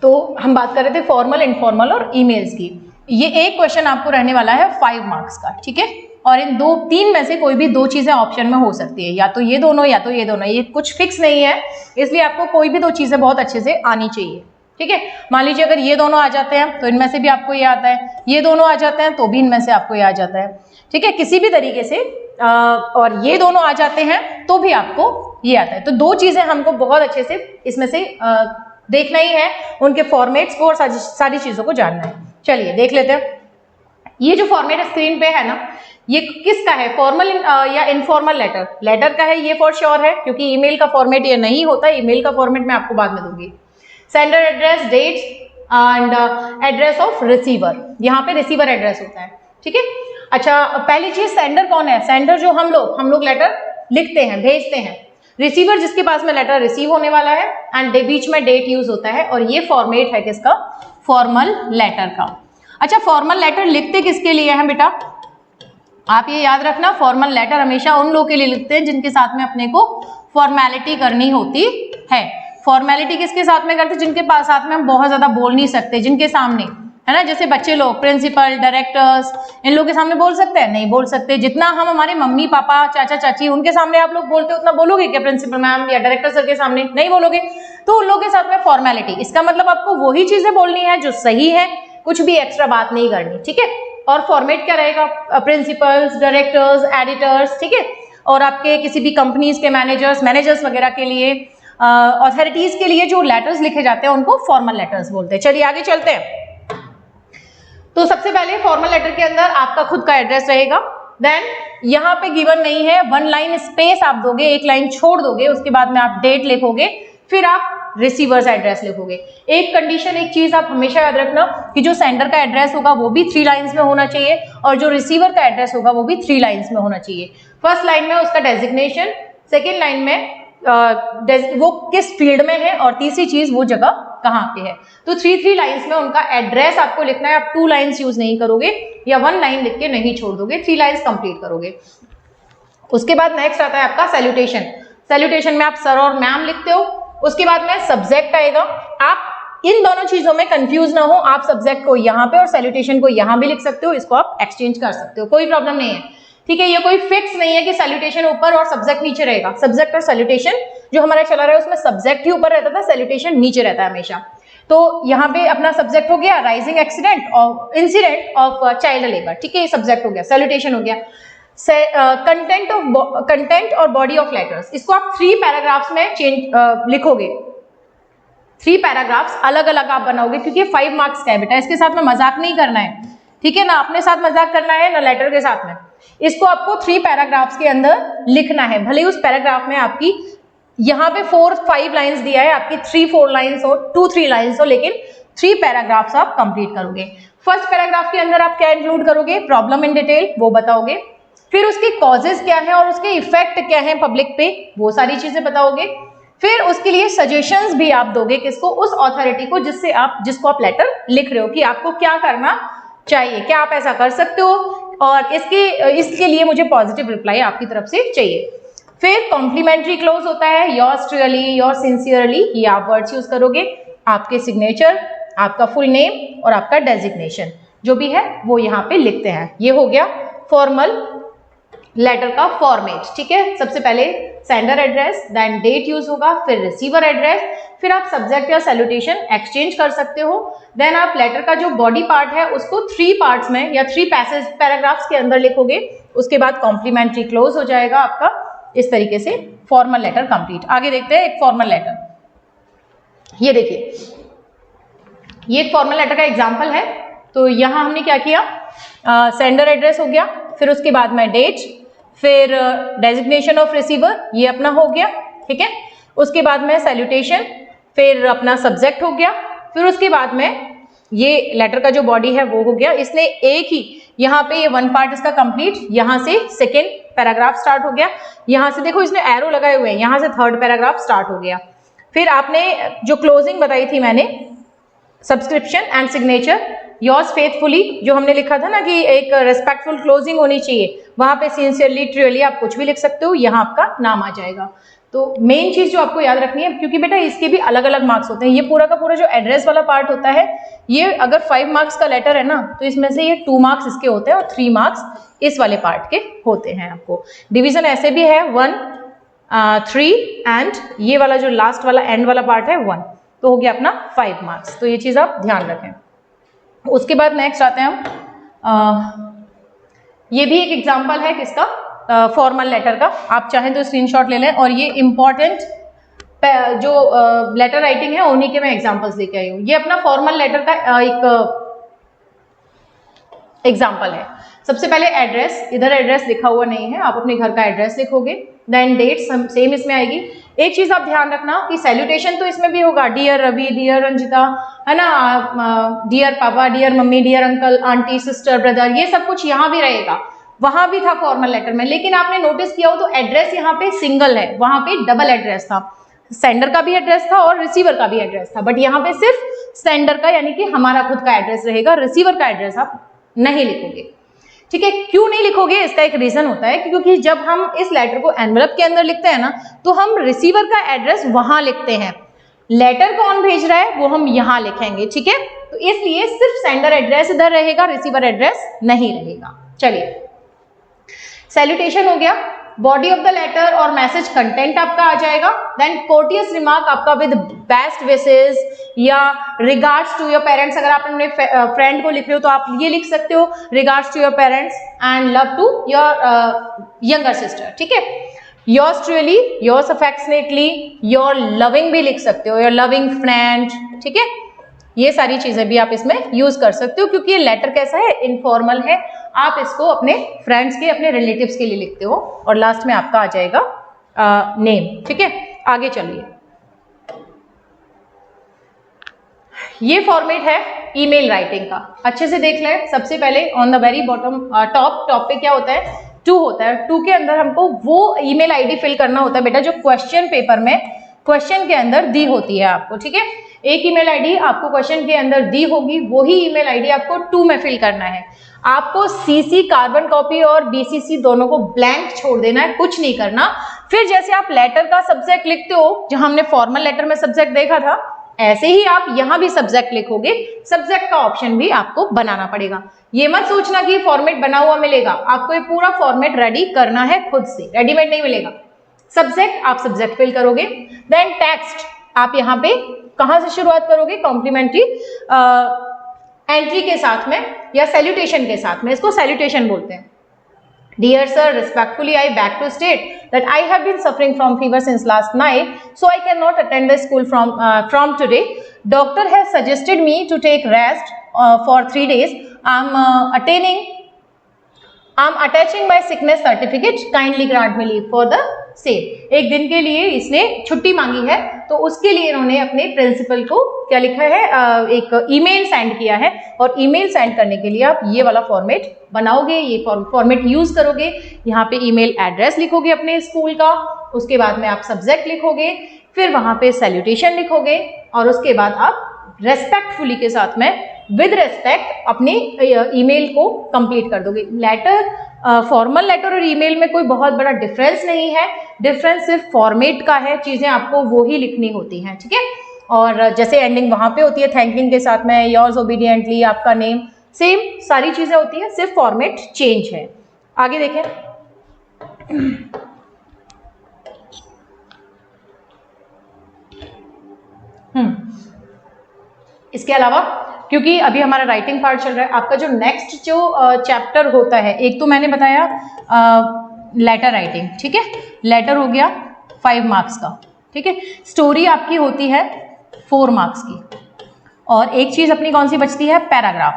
तो हम बात कर रहे थे फॉर्मल, इनफॉर्मल और ईमेल्स की। ये एक क्वेश्चन आपको रहने वाला है 5 मार्क्स का, ठीक है। और इन 2-3 में से कोई भी 2 चीजें ऑप्शन में हो सकती है, या तो ये दोनों या तो ये दोनों, ये कुछ फिक्स नहीं है, इसलिए आपको कोई भी 2 चीजें बहुत अच्छे से आनी चाहिए, ठीक है। मान लीजिए अगर ये दोनों आ जाते हैं तो इनमें से भी आपको ये आता है, ये दोनों आ जाते हैं तो भी इनमें से आपको ये आ जाता है, ठीक है, किसी भी तरीके से। और ये दोनों आ जाते हैं तो भी आपको ये आता है। तो 2 चीजें हमको बहुत अच्छे से इसमें से देखना ही है, उनके फॉर्मेट्स को और सारी चीजों को जानना है। चलिए देख लेते हैं। ये जो फॉर्मेट स्क्रीन पे है ना, ये किसका है, फॉर्मल या इनफॉर्मल लेटर? लेटर का है ये फॉर श्योर है, क्योंकि ईमेल का फॉर्मेट ये नहीं होता। ईमेल का फॉर्मेट मैं आपको बाद में दूंगी। Sender address, dates and address of receiver, यहाँ पे रिसीवर एड्रेस होता है, ठीक है। अच्छा, पहली चीज सेंडर कौन है? सेंडर जो हम लोग लेटर लिखते हैं, भेजते हैं। रिसीवर जिसके पास में लेटर रिसीव होने वाला है, एंड बीच में डेट यूज होता है। और ये फॉर्मेट है किसका? फॉर्मल लेटर का। अच्छा, फॉर्मल लेटर लिखते किसके लिए हैं बेटा? आप ये याद रखना, फॉर्मल लेटर हमेशा उन लोगों के लिए लिखते हैं जिनके साथ में अपने को फॉर्मेलिटी करनी होती है। फॉर्मेलिटी किसके साथ में करते हैं? जिनके पास साथ में हम बहुत ज्यादा बोल नहीं सकते, जिनके सामने, है ना, जैसे बच्चे लोग, प्रिंसिपल, डायरेक्टर्स, इन लोगों के सामने बोल सकते हैं? नहीं बोल सकते। जितना हम हमारे मम्मी पापा, चाचा चाची, उनके सामने आप लोग बोलते हो, उतना बोलोगे क्या प्रिंसिपल मैम या डायरेक्टर सर के सामने? नहीं बोलोगे। तो उन लोगों के साथ में फॉर्मेलिटी, इसका मतलब आपको वही चीजें बोलनी है जो सही है, कुछ भी एक्स्ट्रा बात नहीं करनी, ठीक है। और फॉर्मेट क्या रहेगा? प्रिंसिपल्स, डायरेक्टर्स, एडिटर्स, ठीक है। और आपके किसी भी कंपनीज के मैनेजर्स वगैरह के लिए, अथॉरिटीज के लिए जो लेटर्स लिखे जाते हैं उनको फॉर्मल लेटर्स बोलते हैं। चलिए आगे चलते हैं। तो सबसे पहले फॉर्मल लेटर के अंदर आपका खुद का एड्रेस रहेगा। देन यहाँ पे गिवन नहीं है, 1 लाइन स्पेस आप दोगे, 1 लाइन छोड़ दोगे, उसके बाद में आप डेट लिखोगे, फिर आप रिसीवर्स एड्रेस लिखोगे। एक कंडीशन, एक चीज आप हमेशा याद रखना कि जो सेंडर का एड्रेस होगा वो भी 3 लाइंस में होना चाहिए, और जो रिसीवर का एड्रेस होगा वो भी 3 लाइंस में होना चाहिए। फर्स्ट लाइन में उसका डेजिग्नेशन, सेकेंड लाइन में वो किस फील्ड में है, और तीसरी चीज वो जगह कहाँ पे है। तो 3 लाइंस में उनका एड्रेस आपको लिखना है। आप 2 लाइंस यूज नहीं करोगे, या 1 लाइन लिख के नहीं छोड़ दोगे, 3 लाइंस कंप्लीट करोगे। उसके बाद नेक्स्ट आता है आपका सैल्यूटेशन। सैल्यूटेशन में आप सर और मैम लिखते हो। उसके बाद में सब्जेक्ट आएगा। आप इन दोनों चीजों में कंफ्यूज ना हो, आप सब्जेक्ट को यहाँ पे और सैल्यूटेशन को यहाँ भी लिख सकते हो, इसको आप एक्सचेंज कर सकते हो, कोई प्रॉब्लम नहीं है, ठीक है। ये कोई फिक्स नहीं है कि सैल्यूटेशन ऊपर और सब्जेक्ट नीचे रहेगा। सब्जेक्ट और सैल्यूटेशन जो हमारा चला रहा है उसमें सब्जेक्ट ही ऊपर रहता था, सैल्यूटेशन नीचे रहता है हमेशा। तो यहाँ पे अपना सब्जेक्ट हो गया राइजिंग एक्सीडेंट और इंसिडेंट ऑफ चाइल्ड लेबर, ठीक है, ये सब्जेक्ट हो गया। सैल्यूटेशन हो गया। कंटेंट और बॉडी ऑफ लेटर्स, इसको आप 3 पैराग्राफ्स में लिखोगे। 3 पैराग्राफ्स अलग अलग आप बनाओगे, क्योंकि 5 मार्क्स का है बेटा, इसके साथ में मजाक नहीं करना है, ठीक है ना। अपने साथ मजाक करना है ना लेटर के साथ में। इसको आपको 3 पैराग्राफ्स के अंदर लिखना है। भले ही उस पैराग्राफ में आपकी यहाँ पे 4-5 लाइंस दिया है, आपकी 3-4 लाइंस हो, 2-3 लाइंस हो, लेकिन 3 पैराग्राफ्स आप कंप्लीट करोगे। फर्स्ट पैराग्राफ के अंदर आप क्या इंक्लूड करोगे? प्रॉब्लम इन डिटेल, वो बताओगे। फिर उसके कॉजेज क्या है और उसके इफेक्ट क्या है पब्लिक पे, वो सारी चीजें बताओगे। फिर उसके लिए सजेशंस भी आप दोगे, किसको? उस अथॉरिटी को जिसको आप लेटर लिख रहे हो, कि आपको क्या करना चाहिए, क्या आप ऐसा कर सकते हो, और इसके लिए मुझे पॉजिटिव रिप्लाई आपकी तरफ से चाहिए। फिर कॉम्प्लीमेंट्री क्लोज होता है, योर्स ट्रूली, योर्स सिंसियरली, ये आप वर्ड्स यूज करोगे। आपके सिग्नेचर, आपका फुल नेम और आपका डेजिग्नेशन जो भी है वो यहाँ पे लिखते हैं। ये हो गया फॉर्मल लेटर का फॉर्मेट, ठीक है। सबसे पहले sender address, then date use होगा, फिर रिसीवर एड्रेस, फिर आप सब्जेक्ट या सैल्यूटेशन एक्सचेंज कर सकते हो। देन आप लेटर का जो बॉडी पार्ट है उसको 3 पार्ट्स में या 3 पैराग्राफ्स के अंदर लिखोगे। उसके बाद कॉम्प्लीमेंट्री क्लोज हो जाएगा आपका। इस तरीके से फॉर्मल लेटर कंप्लीट। आगे देखते हैं एक फॉर्मल लेटर। ये देखिए, ये एक फॉर्मल लेटर का एग्जांपल है। तो यहाँ हमने क्या किया, सेंडर एड्रेस हो गया, फिर उसके बाद में डेट, फिर डेजिग्नेशन ऑफ रिसीवर, ये अपना हो गया, ठीक है। उसके बाद में सैल्यूटेशन, फिर अपना सब्जेक्ट हो गया, फिर उसके बाद में ये लेटर का जो बॉडी है वो हो गया। इसने एक ही यहाँ पे ये 1 पार्ट इसका कंप्लीट, यहाँ से सेकेंड पैराग्राफ स्टार्ट हो गया, यहाँ से देखो इसने एरो लगाए हुए हैं, यहाँ से 3rd पैराग्राफ स्टार्ट हो गया। फिर आपने जो क्लोजिंग बताई थी मैंने, subscription and signature, yours faithfully, जो हमने लिखा था ना कि एक रेस्पेक्टफुल क्लोजिंग होनी चाहिए, वहां पे सिंसियरली, ट्रूली आप कुछ भी लिख सकते हो, यहाँ आपका नाम आ जाएगा। तो मेन चीज जो आपको याद रखनी है, क्योंकि बेटा इसके भी अलग अलग मार्क्स होते हैं, ये पूरा का पूरा जो एड्रेस वाला पार्ट होता है, ये अगर 5 मार्क्स का लेटर है ना, तो इसमें से ये 2 मार्क्स इसके होते हैं और 3 मार्क्स इस वाले पार्ट के होते हैं। आपको डिवीजन ऐसे भी है 1, 3 एंड ये वाला जो लास्ट वाला एंड वाला पार्ट है 1, तो हो गया अपना 5 मार्क्स। तो ये चीज आप ध्यान रखें। उसके बाद नेक्स्ट आते हैं हम, ये भी एक एग्जाम्पल है किसका, फॉर्मल लेटर का। आप चाहें तो स्क्रीनशॉट ले लें, और ये इंपॉर्टेंट जो लेटर राइटिंग है उन्हीं के मैं एग्जांपल्स लेके आई हूँ। ये अपना फॉर्मल लेटर का एक एग्जांपल है। सबसे पहले एड्रेस, इधर एड्रेस लिखा हुआ नहीं है, आप अपने घर का एड्रेस लिखोगे, देन डेट सेम इसमें आएगी। एक चीज आप ध्यान रखना कि सैल्यूटेशन तो इसमें भी होगा, डियर रवि, डियर रंजिता, है ना, dear papa, dear mummy, dear uncle, aunty, sister, brother, ये सब कुछ यहाँ भी रहेगा, वहां भी था फॉर्मल लेटर में। लेकिन आपने नोटिस किया हो तो एड्रेस यहाँ पे सिंगल है, वहां पे डबल एड्रेस था, सेंडर का भी एड्रेस था और रिसीवर का भी एड्रेस था, बट यहाँ पे सिर्फ सेंडर का यानी कि हमारा खुद का एड्रेस रहेगा, रिसीवर का एड्रेस आप नहीं लिखोगे। ठीक है, क्यों नहीं लिखोगे, इसका एक रीजन होता है, क्योंकि जब हम इस लेटर को एनवेलप के अंदर लिखते हैं ना, तो हम रिसीवर का एड्रेस वहां लिखते हैं, लेटर कौन भेज रहा है वो हम यहाँ लिखेंगे। ठीक है, तो इसलिए सिर्फ सेंडर एड्रेस इधर रहेगा, रिसीवर एड्रेस नहीं रहेगा। चलिए, सैल्यूटेशन हो गया, बॉडी ऑफ द लेटर और मैसेज कंटेंट आपका आ जाएगा, देन कोर्टियस रिमार्क आपका विद बेस्ट विशेस या रिगार्ड्स टू योर पेरेंट्स। अगर आप अपने फ्रेंड को लिख रहे हो तो आप ये लिख सकते हो, regards to your parents and love to your younger sister. ठीक है, yours truly, yours affectionately, your loving भी लिख सकते हो, योर लविंग फ्रेंड। ठीक है, ये सारी चीजें भी आप इसमें यूज कर सकते हो, क्योंकि ये लेटर कैसा है, इनफॉर्मल है, आप इसको अपने फ्रेंड्स के, अपने रिलेटिव्स के लिए लिखते हो, और लास्ट में आपका आ जाएगा नेम। ठीक है, आगे चलिए, ये फॉर्मेट है ईमेल राइटिंग का, अच्छे से देख लें। सबसे पहले on the very bottom top पे क्या होता है, 2 होता है, 2 के अंदर हमको वो ईमेल आईडी फिल करना होता है बेटा जो क्वेश्चन पेपर में क्वेश्चन के अंदर दी होती है आपको। ठीक है, एक ईमेल आईडी आपको क्वेश्चन के अंदर दी होगी, वही ईमेल आईडी आपको 2 में फिल करना है। आपको सीसी कार्बन कॉपी और बीसीसी दोनों को ब्लैंक छोड़ देना है, कुछ नहीं करना। फिर जैसे आप लेटर का सब्जेक्ट लिखते हो, जो हमने फॉर्मल लेटर में सब्जेक्ट देखा था, ऐसे ही आप यहां भी सब्जेक्ट लिखोगे, सब्जेक्ट का ऑप्शन भी आपको बनाना पड़ेगा। ये मत सोचना कि फॉर्मेट बना हुआ मिलेगा, आपको ये पूरा फॉर्मेट रेडी करना है खुद से, रेडीमेड नहीं मिलेगा। सब्जेक्ट आप सब्जेक्ट फिल करोगे, देन टेक्स्ट आप यहाँ पे कहां से शुरुआत करोगे, कॉम्प्लीमेंट्री एंट्री के साथ में या सैल्यूटेशन के साथ में, इसको सैल्यूटेशन बोलते हैं। Dear sir, respectfully I beg to state that I have been suffering from fever since last night, so I cannot attend the school from today. Doctor has suggested me to take rest for 3 days. I'm attaching my sickness certificate. Kindly grant me leave for the same. एक दिन के लिए इसने छुट्टी मांगी है, तो उसके लिए इन्होंने अपने प्रिंसिपल को क्या लिखा है, एक ईमेल सेंड किया है, और ईमेल सेंड करने के लिए आप ये वाला फॉर्मेट बनाओगे, ये फॉर्मेट यूज करोगे। यहाँ पे ईमेल एड्रेस लिखोगे अपने स्कूल का, उसके बाद में आप सब्जेक्ट लिखोगे, फिर वहां पे सैल्यूटेशन लिखोगे, और उसके बाद आप रेस्पेक्टफुली के साथ में विद रेस्पेक्ट अपने ईमेल को कंप्लीट कर दोगे। लेटर, फॉर्मल लेटर और ईमेल में कोई बहुत बड़ा डिफरेंस नहीं है, डिफरेंस सिर्फ फॉर्मेट का है, चीजें आपको वो ही लिखनी होती हैं। ठीक है, और जैसे एंडिंग वहां पे होती है थैंकिंग के साथ में, योर्स ओबीडियंटली, आपका नेम, सेम सारी चीजें होती है, सिर्फ फॉर्मेट चेंज है। आगे देखें, इसके अलावा क्योंकि अभी हमारा राइटिंग पार्ट चल रहा है, आपका जो नेक्स्ट जो चैप्टर होता है, एक तो मैंने बताया लेटर राइटिंग। ठीक है, लेटर हो गया 5 मार्क्स का। ठीक है, स्टोरी आपकी होती है 4 मार्क्स की, और एक चीज अपनी कौन सी बचती है, पैराग्राफ,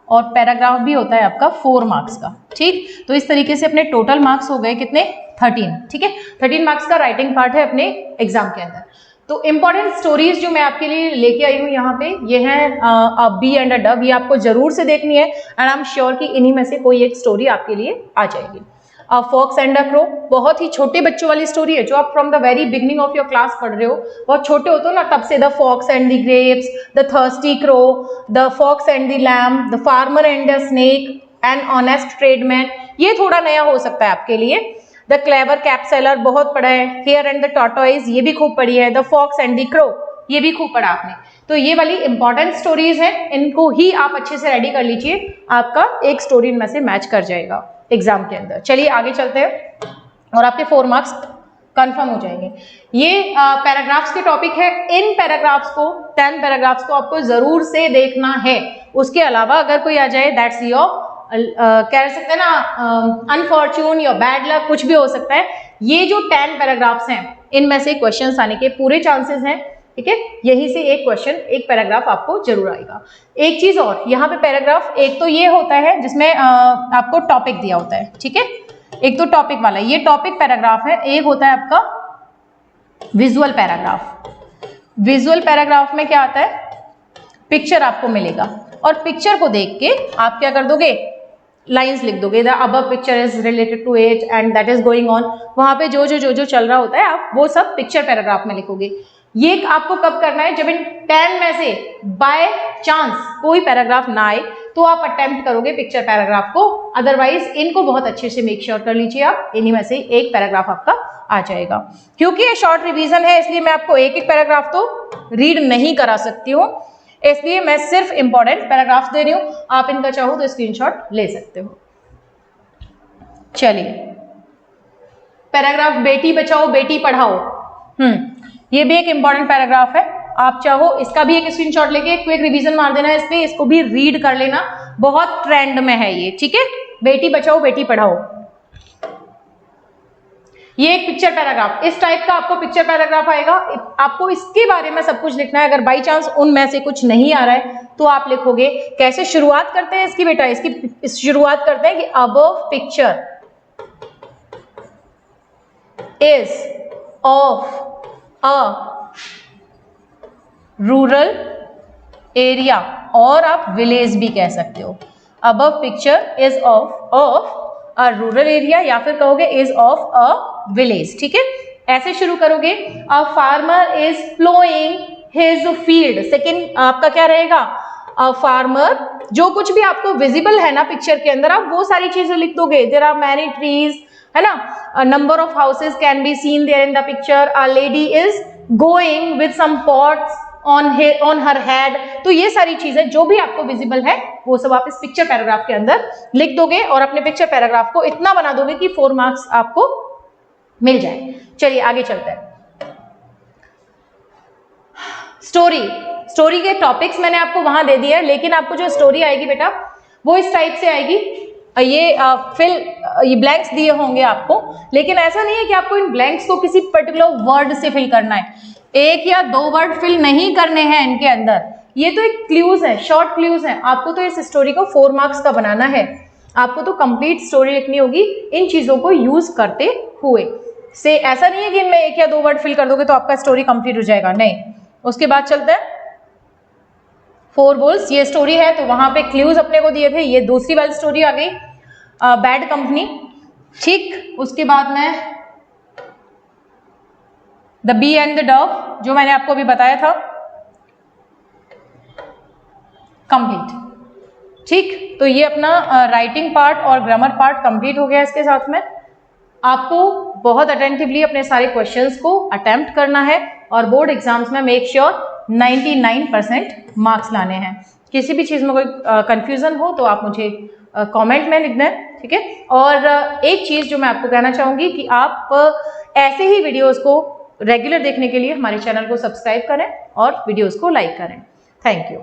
और पैराग्राफ भी होता है आपका 4 मार्क्स का। ठीक, तो इस तरीके से अपने टोटल मार्क्स हो गए कितने, 13। ठीक है, 13 मार्क्स का राइटिंग पार्ट है अपने एग्जाम के अंदर। तो इंपॉर्टेंट स्टोरीज जो मैं आपके लिए लेके आई हूँ यहाँ पे, ये हैं अ बी एंड अ डव, ये आपको जरूर से देखनी है, एंड आई एम श्योर कि इन्हीं में से कोई एक स्टोरी आपके लिए आ जाएगी। फॉक्स एंड अ क्रो, बहुत ही छोटे बच्चों वाली स्टोरी है, जो आप from the very beginning of your class पढ़ रहे हो, बहुत छोटे होते हो ना, तब से the fox and the grapes, the thirsty crow, the fox and the lamb, the farmer and the snake, an honest tradesman, ये थोड़ा नया हो सकता है आपके लिए। द क्लेवर कैपसेलर बहुत पढ़ा है, हेयर एंड द टॉर्टोइज ये भी खूब पढ़ी है, the fox and the crow ये भी खूब पढ़ा आपने। तो ये वाली इंपॉर्टेंट स्टोरीज हैं, इनको ही आप अच्छे से रेडी कर लीजिए, आपका एक स्टोरी इनमें से मैच कर जाएगा एग्जाम के अंदर। चलिए आगे चलते हैं और आपके 4 मार्क्स कंफर्म हो जाएंगे। ये पैराग्राफ्स के टॉपिक है। इन पैराग्राफ्स को 10 पैराग्राफ्स को आपको जरूर से देखना है। उसके अलावा अगर कोई आ जाए दैट्स योर कह सकते हैं ना अनफॉर्चून या बैड लक, कुछ भी हो सकता है। ये जो 10 पैराग्राफ्स हैं इनमें से क्वेश्चंस आने के पूरे चांसेस हैं, ठीक है। यही से एक क्वेश्चन, एक पैराग्राफ आपको जरूर आएगा। एक चीज और, यहाँ पे पैराग्राफ एक तो ये होता है जिसमें आपको टॉपिक दिया होता है, ठीक है। एक तो टॉपिक वाला, ये टॉपिक पैराग्राफ है। एक होता है आपका विजुअल पैराग्राफ। विजुअल पैराग्राफ में क्या आता है, पिक्चर आपको मिलेगा और पिक्चर को देख के आप क्या कर दोगे, लाइंस लिख दोगे। The above picture is related to it and that is going on. वहां पे जो जो जो जो चल रहा होता है आप वो सब पिक्चर पैराग्राफ में लिखोगे। ये आपको कब करना है, जब इन 10 में से बाय चांस कोई पैराग्राफ ना आए तो आप अटेम्प्ट करोगे पिक्चर पैराग्राफ को। अदरवाइज इनको बहुत अच्छे से मेक श्योर कर लीजिए आप, इन्हीं में से एक पैराग्राफ आपका आ जाएगा। क्योंकि ये शॉर्ट रिवीजन है इसलिए मैं आपको एक एक पैराग्राफ तो रीड नहीं करा सकती हूँ, इसलिए मैं सिर्फ इंपॉर्टेंट पैराग्राफ दे रही हूं। आप इनका चाहो तो स्क्रीनशॉट ले सकते हो। चलिए, पैराग्राफ बेटी बचाओ बेटी पढ़ाओ, ये भी एक इंपॉर्टेंट पैराग्राफ है। आप चाहो इसका भी एक स्क्रीनशॉट लेके क्विक रिवीजन मार देना, इस पे इसको भी रीड कर लेना, बहुत ट्रेंड में है ये, ठीक है। बेटी बचाओ बेटी पढ़ाओ, ये एक पिक्चर पैराग्राफ, इस टाइप का आपको पिक्चर पैराग्राफ आएगा। आपको इसके बारे में सब कुछ लिखना है। अगर बाई चांस उनमें से कुछ नहीं आ रहा है तो आप लिखोगे। कैसे शुरुआत करते हैं इसकी बेटा, इसकी शुरुआत करते हैं कि above picture is of a rural area, और आप विलेज भी कह सकते हो। Above picture is of a rural area, या फिर कहोगे इज ऑफ अ विलेज, ठीक है। ऐसे शुरू करोगे। A farmer is ploughing his field, second आपका क्या रहेगा, अ फार्मर। जो कुछ भी आपको विजिबल है ना पिक्चर के अंदर, आप वो सारी चीजें लिख दोगे। देयर आर मैनी ट्रीज, है ना, a number of houses can be seen there in the picture, a lady is going with some pots on her head. तो ये सारी चीजें जो भी आपको विजिबल है वो सब आप इस पिक्चर पैराग्राफ के अंदर लिख दोगे और अपने पिक्चर पैराग्राफ को इतना बना दोगे कि 4 मार्क्स आपको मिल जाए। चलिए आगे चलते हैं। स्टोरी के टॉपिक्स मैंने आपको वहां दे दिया है, लेकिन आपको जो स्टोरी आएगी बेटा वो इस टाइप से आएगी। ये ब्लैंक्स दिए होंगे आपको, लेकिन ऐसा नहीं है कि आपको इन ब्लैंक्स को किसी पर्टिकुलर वर्ड से फिल करना है। 1 या 2 वर्ड फिल नहीं करने हैं इनके अंदर। ये तो एक क्लूज है, शॉर्ट क्लूज है। आपको तो इस स्टोरी को 4 मार्क्स का बनाना है। आपको तो कंप्लीट स्टोरी लिखनी होगी इन चीजों को यूज करते हुए। से ऐसा नहीं है कि इनमें 1 या 2 वर्ड फिल कर दोगे तो आपका स्टोरी कंप्लीट हो जाएगा, नहीं। उसके बाद चलते हैं 4 वुल्व्स। ये स्टोरी है तो वहां पे क्लूज अपने को दिए थे। ये दूसरी वाली स्टोरी आ गई, बैड कंपनी, ठीक। उसके बाद में the bee and the dove, जो मैंने आपको अभी बताया था, कंप्लीट, ठीक। तो ये अपना राइटिंग पार्ट और ग्रामर पार्ट कंप्लीट हो गया। इसके साथ में आपको बहुत अटेंटिवली अपने सारे क्वेश्चंस को अटेम्प्ट करना है और बोर्ड एग्जाम्स में मेक श्योर 99% मार्क्स लाने हैं। किसी भी चीज़ में कोई कंफ्यूजन हो तो आप मुझे कमेंट में लिख दें, ठीक है। और एक चीज़ जो मैं आपको कहना चाहूँगी कि आप ऐसे ही वीडियोज़ को रेगुलर देखने के लिए हमारे चैनल को सब्सक्राइब करें और वीडियोज़ को लाइक करें। Thank you.